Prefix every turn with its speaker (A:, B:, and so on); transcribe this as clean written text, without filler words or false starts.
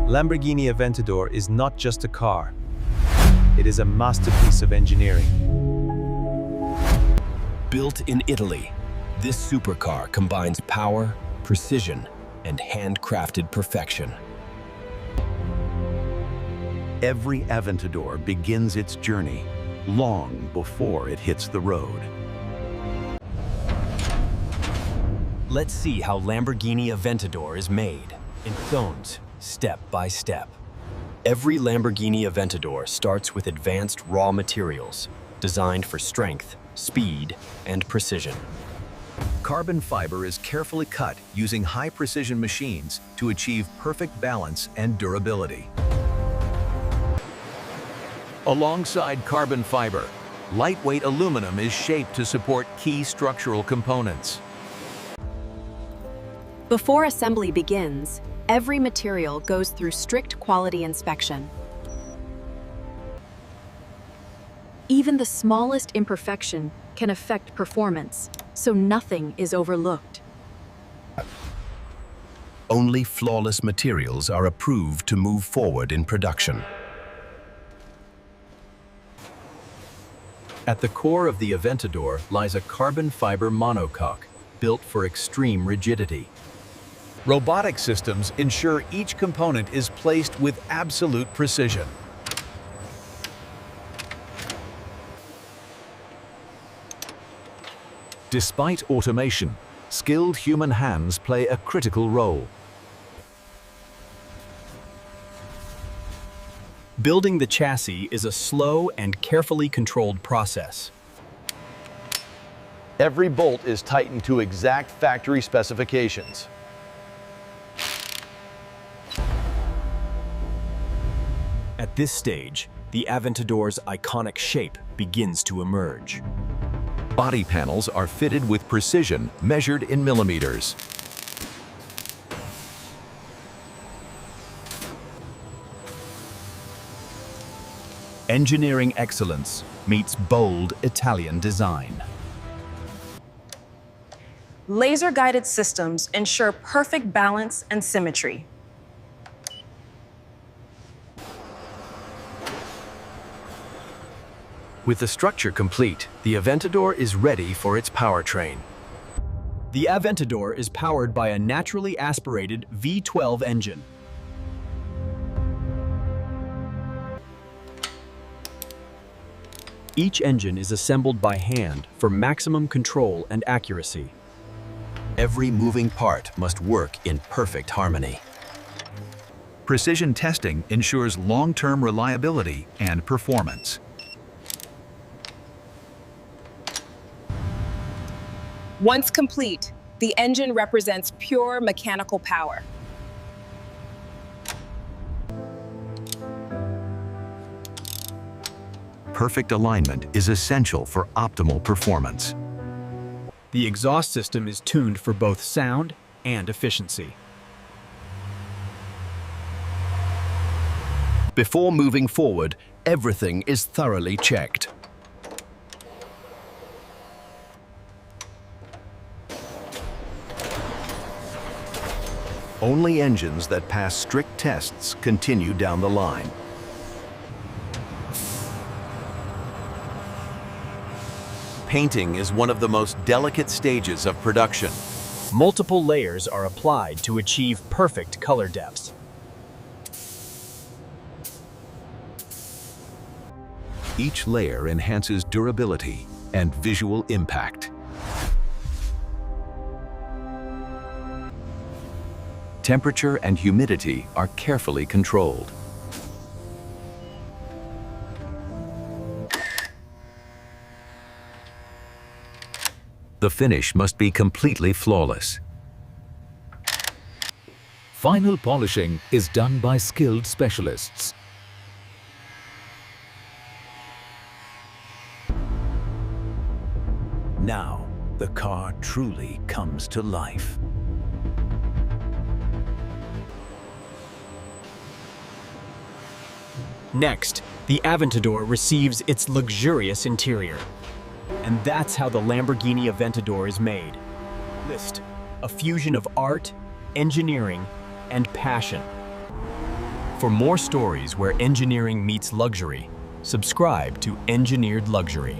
A: Lamborghini Aventador is not just a car. It is a masterpiece of engineering.
B: Built in Italy, this supercar combines power, precision, and handcrafted perfection.
C: Every Aventador begins its journey long before it hits the road.
B: Let's see how Lamborghini Aventador is made, in zones, step by step. Every Lamborghini Aventador starts with advanced raw materials, designed for strength, speed, and precision.
C: Carbon fiber is carefully cut using high-precision machines to achieve perfect balance and durability. Alongside carbon fiber, lightweight aluminum is shaped to support key structural components.
D: Before assembly begins, every material goes through strict quality inspection. Even the smallest imperfection can affect performance, so nothing is overlooked.
B: Only flawless materials are approved to move forward in production.
C: At the core of the Aventador lies a carbon fiber monocoque built for extreme rigidity. Robotic systems ensure each component is placed with absolute precision. Despite automation, skilled human hands play a critical role.
B: Building the chassis is a slow and carefully controlled process.
E: Every bolt is tightened to exact factory specifications.
B: At this stage, the Aventador's iconic shape begins to emerge.
C: Body panels are fitted with precision measured in millimeters. Engineering excellence meets bold Italian design.
F: Laser-guided systems ensure perfect balance and symmetry.
B: With the structure complete, the Aventador is ready for its powertrain. The Aventador is powered by a naturally aspirated V12 engine. Each engine is assembled by hand for maximum control and accuracy.
C: Every moving part must work in perfect harmony. Precision testing ensures long-term reliability and performance.
F: Once complete, the engine represents pure mechanical power.
C: Perfect alignment is essential for optimal performance.
B: The exhaust system is tuned for both sound and efficiency. Before moving forward, everything is thoroughly checked.
C: Only engines that pass strict tests continue down the line. Painting is one of the most delicate stages of production.
B: Multiple layers are applied to achieve perfect color depths.
C: Each layer enhances durability and visual impact. Temperature and humidity are carefully controlled. The finish must be completely flawless. Final polishing is done by skilled specialists. Now, the car truly comes to life.
B: Next, the Aventador receives its luxurious interior. And that's how the Lamborghini Aventador is made. A fusion of art, engineering, and passion. For more stories where engineering meets luxury, subscribe to Engineered Luxury.